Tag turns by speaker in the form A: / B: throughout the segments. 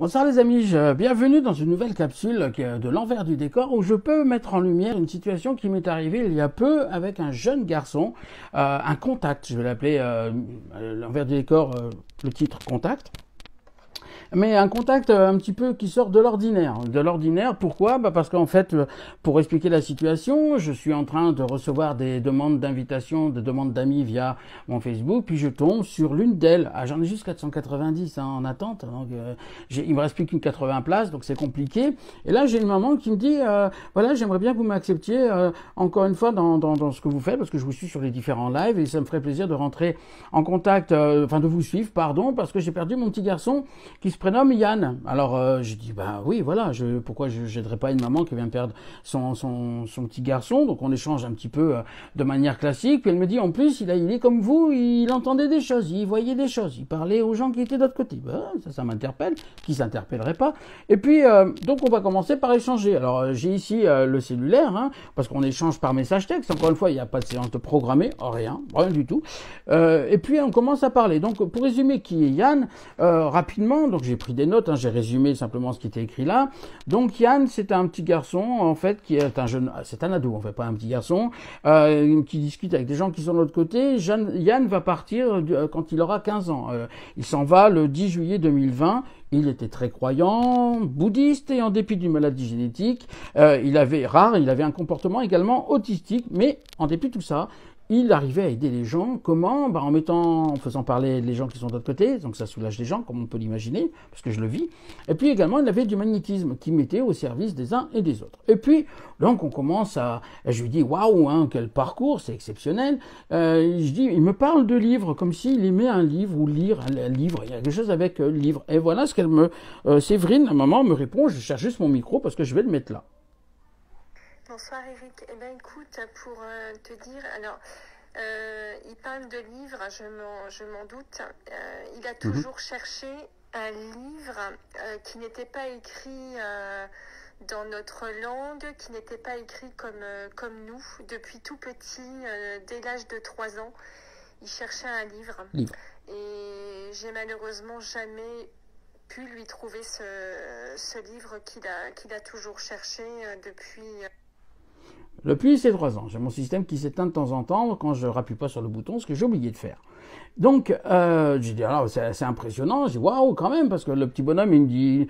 A: Bonsoir les amis, bienvenue dans une nouvelle capsule de l'envers du décor où je peux mettre en lumière une situation qui m'est arrivée il y a peu avec un jeune garçon, un contact, je vais l'appeler l'envers du décor, le titre contact. Mais un contact un petit peu qui sort de l'ordinaire. De l'ordinaire, pourquoi? Parce qu'en fait, pour expliquer la situation, je suis en train de recevoir des demandes d'invitation, des demandes d'amis via mon Facebook, puis je tombe sur l'une d'elles. Ah, j'en ai juste 490 en attente, donc il me reste plus qu'une 80 places, donc c'est compliqué. Et là, j'ai une maman qui me dit, voilà, j'aimerais bien que vous m'acceptiez encore une fois dans ce que vous faites, parce que je vous suis sur les différents lives, et ça me ferait plaisir de rentrer en contact, de vous suivre, pardon, parce que j'ai perdu mon petit garçon qui se prénomme Yann. Alors j'ai dit bah oui voilà, pourquoi je n'aiderais pas une maman qui vient de perdre son petit garçon. Donc on échange un petit peu de manière classique. Puis elle me dit en plus il est comme vous, il entendait des choses, il voyait des choses, il parlait aux gens qui étaient de l'autre côté. Bah, ça m'interpelle, qui s'interpellerait pas. Et puis donc on va commencer par échanger. Alors j'ai ici le cellulaire, hein, parce qu'on échange par message texte. Encore une fois il n'y a pas de séance de programmer, rien du tout. Et puis on commence à parler. Donc pour résumer qui est Yann, rapidement, donc j'ai pris des notes, hein, j'ai résumé simplement ce qui était écrit là. Donc Yann, c'est un petit garçon en fait qui est c'est un ado en fait, pas un petit garçon, qui discute avec des gens qui sont de l'autre côté. Yann va partir quand il aura 15 ans. Il s'en va le 10 juillet 2020. Il était très croyant, bouddhiste et en dépit d'une maladie génétique, il avait un comportement également autistique, mais en dépit de tout ça, il arrivait à aider les gens. Comment? En faisant parler les gens qui sont de l'autre côté, donc ça soulage les gens, comme on peut l'imaginer, parce que je le vis. Et puis également, il avait du magnétisme qui mettait au service des uns et des autres. Et puis, donc on commence je lui dis, waouh, hein, quel parcours, c'est exceptionnel. Il me parle de livres, comme s'il aimait un livre ou lire un livre. Il y a quelque chose avec livre. Et voilà ce Séverine, à un moment, me répond. Je cherche juste mon micro parce que je vais le mettre là.
B: Bonsoir Eric. Eh bien écoute, pour te dire, alors il parle de livres, je m'en doute. Il a toujours cherché un livre qui n'était pas écrit dans notre langue, qui n'était pas écrit comme nous. Depuis tout petit, dès l'âge de 3 ans, il cherchait un livre. Et j'ai malheureusement jamais pu lui trouver ce livre qu'il a toujours cherché depuis...
A: Depuis ces 3 ans, j'ai mon système qui s'éteint de temps en temps quand je rappuie pas sur le bouton, ce que j'ai oublié de faire. Donc, j'ai dit, alors, c'est impressionnant, j'ai dit, waouh, quand même, parce que le petit bonhomme, il me dit,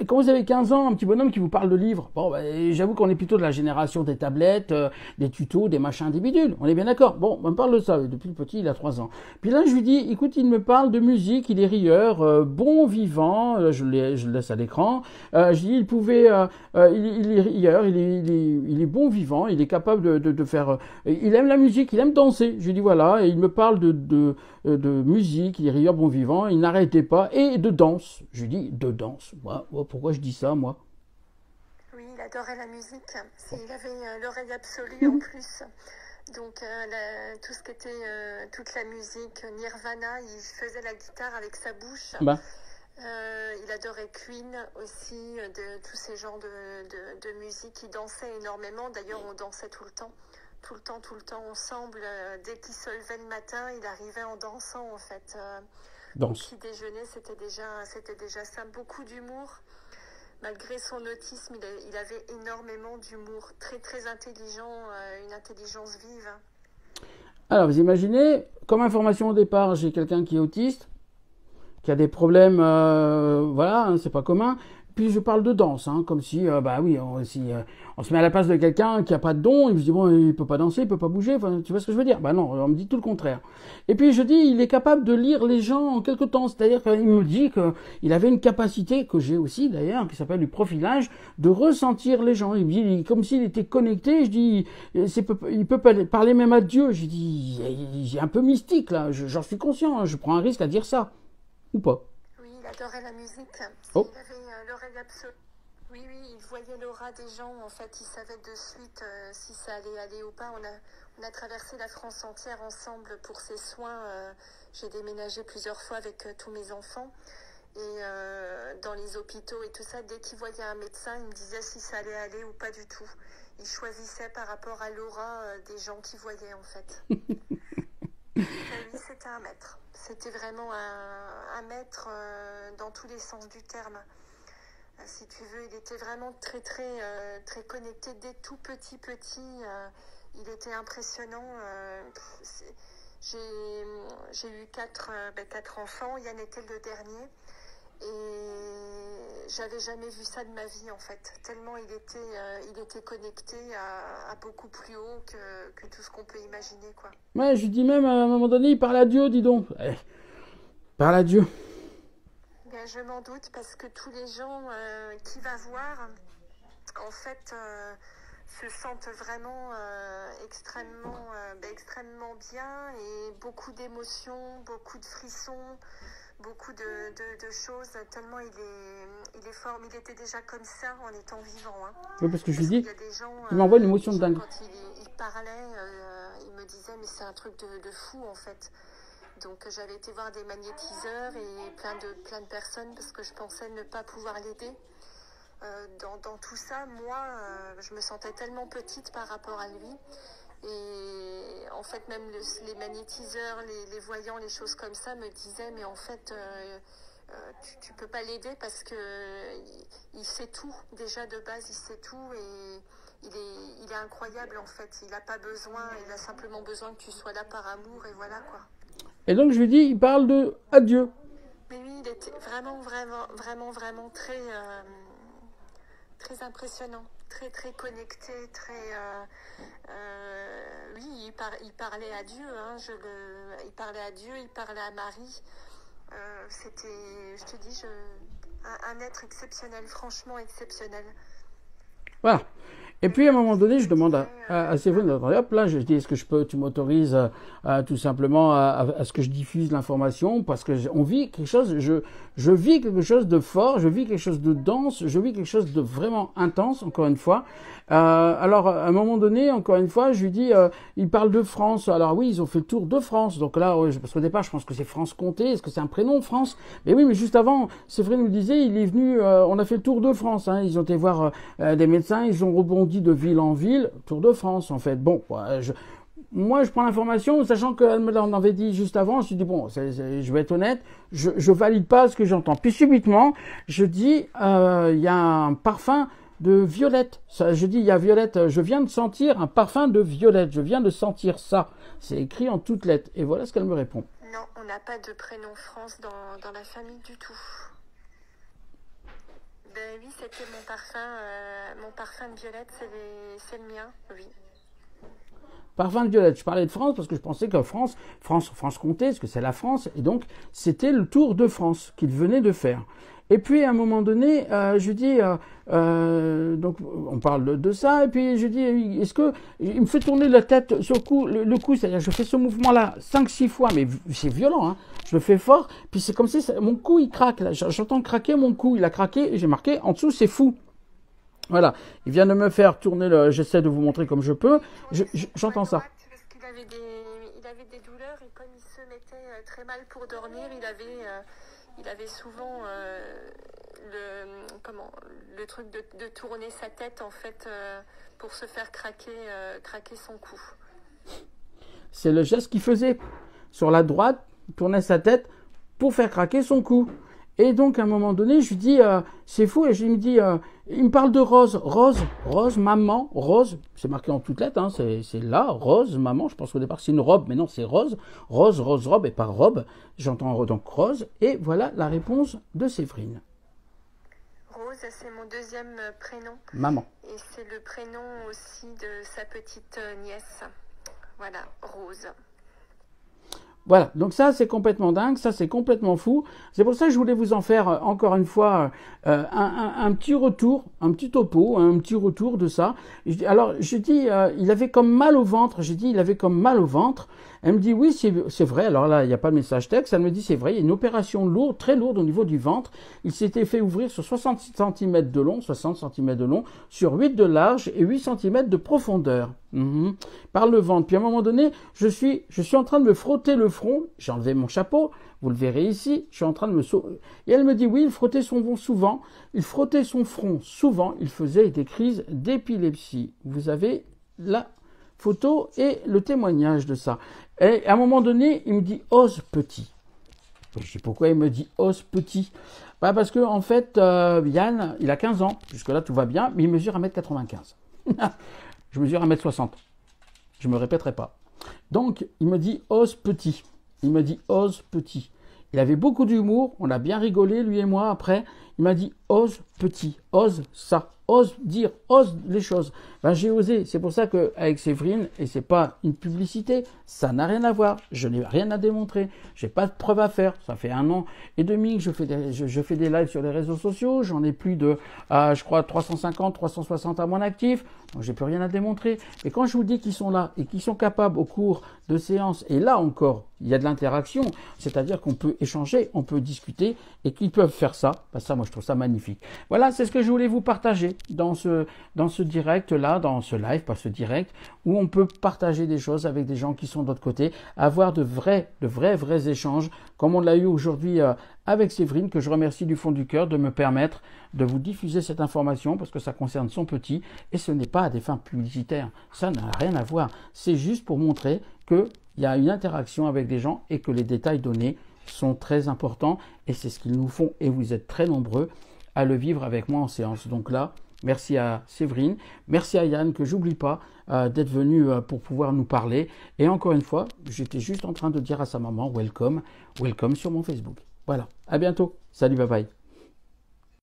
A: quand vous avez 15 ans, un petit bonhomme qui vous parle de livres, bon, j'avoue qu'on est plutôt de la génération des tablettes, des tutos, des machins, des bidules, on est bien d'accord. Bon, on me parle de ça, depuis le petit, il a 3 ans. Puis là, je lui dis, écoute, il me parle de musique, il est rieur, bon vivant, je le laisse à l'écran, je dis, il est rieur, il est bon vivant, il est capable de faire, il aime la musique, il aime danser, je lui dis, voilà, et il me parle de musique, il est rieur, bon vivant, il n'arrêtait pas, et de danse. Je lui dis, de danse. Moi, pourquoi je dis ça, moi?
B: Oui, il adorait la musique. Il avait l'oreille absolue en plus. Donc, tout ce qui était toute la musique, Nirvana, il faisait la guitare avec sa bouche. Il adorait Queen aussi, tous ces genres de musique. Il dansait énormément. D'ailleurs, on dansait tout le temps ensemble. Dès qu'il se levait le matin, il arrivait en dansant en fait. Petit déjeuner, c'était déjà ça. Beaucoup d'humour. Malgré son autisme, il avait énormément d'humour. Très très intelligent, une intelligence vive.
A: Alors vous imaginez, comme information au départ, j'ai quelqu'un qui est autiste, qui a des problèmes, voilà, hein, c'est pas commun. Puis je parle de danse, hein, comme si, on se met à la place de quelqu'un qui a pas de don, il me dit bon, il peut pas danser, il peut pas bouger, enfin, tu vois ce que je veux dire? Bah non, on me dit tout le contraire. Et puis je dis, il est capable de lire les gens en quelque temps, c'est-à-dire qu'il me dit qu'il avait une capacité, que j'ai aussi d'ailleurs, qui s'appelle du profilage, de ressentir les gens. Il me dit, comme s'il était connecté, je dis, il peut parler même à Dieu, je dis, il est un peu mystique là, j'en suis conscient, hein, je prends un risque à dire ça. Ou pas?
B: Oui, il adorait la musique.
A: Oh.
B: Il avait l'oreille absolue. Oui, il voyait l'aura des gens. En fait, il savait de suite si ça allait aller ou pas. On a traversé la France entière ensemble pour ses soins. J'ai déménagé plusieurs fois avec tous mes enfants. Et dans les hôpitaux et tout ça, dès qu'il voyait un médecin, il me disait si ça allait aller ou pas du tout. Il choisissait par rapport à l'aura des gens qu'il voyait, en fait. Oui, c'était un maître. C'était vraiment un maître dans tous les sens du terme. Si tu veux, il était vraiment très connecté dès tout petit. Il était impressionnant. J'ai eu quatre enfants. Yann était le dernier. Et j'avais jamais vu ça de ma vie, en fait. Tellement il était connecté à beaucoup plus haut que tout ce qu'on peut imaginer, quoi.
A: Ouais, je lui dis même, à un moment donné, il parle à Dieu, dis donc. Parle à Dieu.
B: Bien, je m'en doute, parce que tous les gens qui va voir, en fait, se sentent vraiment extrêmement bien, et beaucoup d'émotions, beaucoup de frissons, beaucoup de choses, tellement il est fort. Mais il était déjà comme ça en étant vivant. Hein.
A: Oui, parce que je lui dis,
B: y a des gens,
A: il m'envoie une émotion de dingue.
B: Quand il parlait, il me disait, mais c'est un truc de fou, en fait. Donc j'avais été voir des magnétiseurs et plein de personnes, parce que je pensais ne pas pouvoir l'aider. Dans tout ça, moi, je me sentais tellement petite par rapport à lui. Et en fait, même les magnétiseurs, les voyants, les choses comme ça me disaient, mais en fait, tu peux pas l'aider parce que il sait tout. Déjà de base, il sait tout et il est incroyable en fait. Il n'a pas besoin, il a simplement besoin que tu sois là par amour et voilà quoi.
A: Et donc je lui dis, il parle de adieu.
B: Mais oui, il était vraiment très impressionnant, très connecté, oui, il parlait à Dieu, hein, il parlait à Dieu, il parlait à Marie. C'était, je te dis, un être exceptionnel, franchement exceptionnel.
A: Voilà. Et puis à un moment donné, je demande à Séverine, hop là, je dis, est-ce que tu m'autorises tout simplement à ce que je diffuse l'information, parce que on vit quelque chose, je vis quelque chose de fort, je vis quelque chose de dense, je vis quelque chose de vraiment intense, encore une fois. Alors à un moment donné, encore une fois, je lui dis, il parle de France. Alors oui, ils ont fait le tour de France. Donc là, parce qu'au départ, je pense que c'est France-Comté. Est-ce que c'est un prénom, France? Mais oui, mais juste avant, Séverine nous disait, il est venu, on a fait le tour de France. Hein. Ils ont été voir des médecins, ils ont rebondi de ville en ville, Tour de France en fait. Bon, moi je prends l'information, sachant qu'elle me l'en avait dit juste avant, je me suis dit bon, je vais être honnête, je valide pas ce que j'entends. Puis subitement, je dis, il y a un parfum de violette. Je dis, il y a violette, je viens de sentir un parfum de violette, je viens de sentir ça. C'est écrit en toutes lettres. Et voilà ce qu'elle me répond.
B: Non, on n'a pas de prénom France dans la famille du tout. Ben oui, c'était mon parfum de violette, c'est le mien, oui.
A: Parfum de violette, je parlais de France parce que je pensais que France-Comté, parce que c'est la France, et donc c'était le Tour de France qu'il venait de faire. Et puis à un moment donné, je dis, donc on parle de ça, et puis je dis, est-ce que il me fait tourner la tête sur le cou, c'est-à-dire je fais ce mouvement-là 5-6 fois, mais c'est violent, hein. Je le fais fort, puis c'est comme si mon cou il craque, là, j'entends craquer mon cou, il a craqué, et j'ai marqué en dessous c'est fou. Voilà, il vient de me faire tourner j'essaie de vous montrer comme je peux, j'entends ça.
B: Parce qu'il avait des douleurs et comme il se mettait très mal pour dormir, il avait souvent le truc de tourner sa tête en fait pour se faire craquer son cou.
A: C'est le geste qu'il faisait sur la droite, il tournait sa tête pour faire craquer son cou. Et donc à un moment donné, je lui dis, c'est fou, et il me parle de Rose, maman, Rose, c'est marqué en toutes lettres, hein, c'est là, Rose, maman, je pense qu'au départ c'est une robe, mais non, c'est Rose, robe et pas robe, j'entends donc Rose, et voilà la réponse de Séverine.
B: Rose, c'est mon deuxième prénom.
A: Maman.
B: Et c'est le prénom aussi de sa petite nièce, voilà, Rose.
A: Voilà, donc ça c'est complètement dingue, ça c'est complètement fou. C'est pour ça que je voulais vous en faire encore une fois un petit retour, un petit topo, un petit retour de ça. Alors je dis, il avait comme mal au ventre, j'ai dit il avait comme mal au ventre. Elle me dit oui c'est vrai, alors là il n'y a pas de message texte, elle me dit c'est vrai, il y a une opération lourde, très lourde au niveau du ventre. Il s'était fait ouvrir sur 60 cm de long, sur 8 de large et 8 cm de profondeur. Par le ventre. Puis à un moment donné, je suis en train de me frotter le front, j'ai enlevé mon chapeau, vous le verrez ici, je suis en train de me sauver. Et elle me dit oui, il frottait son front souvent, il faisait des crises d'épilepsie. Vous avez la photo et le témoignage de ça. Et à un moment donné, il me dit « ose petit ». Je sais pourquoi il me dit « ose petit ». Bah parce que en fait, Yann, il a 15 ans. Jusque-là, tout va bien, mais il mesure 1m95. Je mesure 1m60. Je me répéterai pas. Donc, il me dit « ose petit ». Il me dit « ose petit ». Il avait beaucoup d'humour, on a bien rigolé, lui et moi, après. Il m'a dit « ose petit, ose ça, ose dire, ose les choses ». Ben, j'ai osé, c'est pour ça qu'avec Séverine, et c'est pas une publicité, ça n'a rien à voir, je n'ai rien à démontrer, j'ai pas de preuves à faire. Ça fait 1 an et demi que je fais des lives sur les réseaux sociaux, j'en ai plus de, je crois, 350, 360 à mon actif, donc j'ai plus rien à démontrer. Mais quand je vous dis qu'ils sont là et qu'ils sont capables au cours de séances, et là encore, il y a de l'interaction, c'est-à-dire qu'on peut échanger, on peut discuter, et qu'ils peuvent faire ça, ben ça, moi, je trouve ça magnifique. Voilà, c'est ce que je voulais vous partager dans ce direct-là, dans ce live, pas ce direct, où on peut partager des choses avec des gens qui sont de l'autre côté, avoir de vrais échanges, comme on l'a eu aujourd'hui avec Séverine, que je remercie du fond du cœur de me permettre de vous diffuser cette information, parce que ça concerne son petit, et ce n'est pas à des fins publicitaires. Ça n'a rien à voir. C'est juste pour montrer qu'il y a une interaction avec des gens et que les détails donnés sont très importants, et c'est ce qu'ils nous font, et vous êtes très nombreux à le vivre avec moi en séance. Donc là, merci à Séverine, merci à Yann, que j'oublie pas d'être venu pour pouvoir nous parler. Et encore une fois, j'étais juste en train de dire à sa maman, welcome sur mon Facebook. Voilà, à bientôt, salut, bye bye.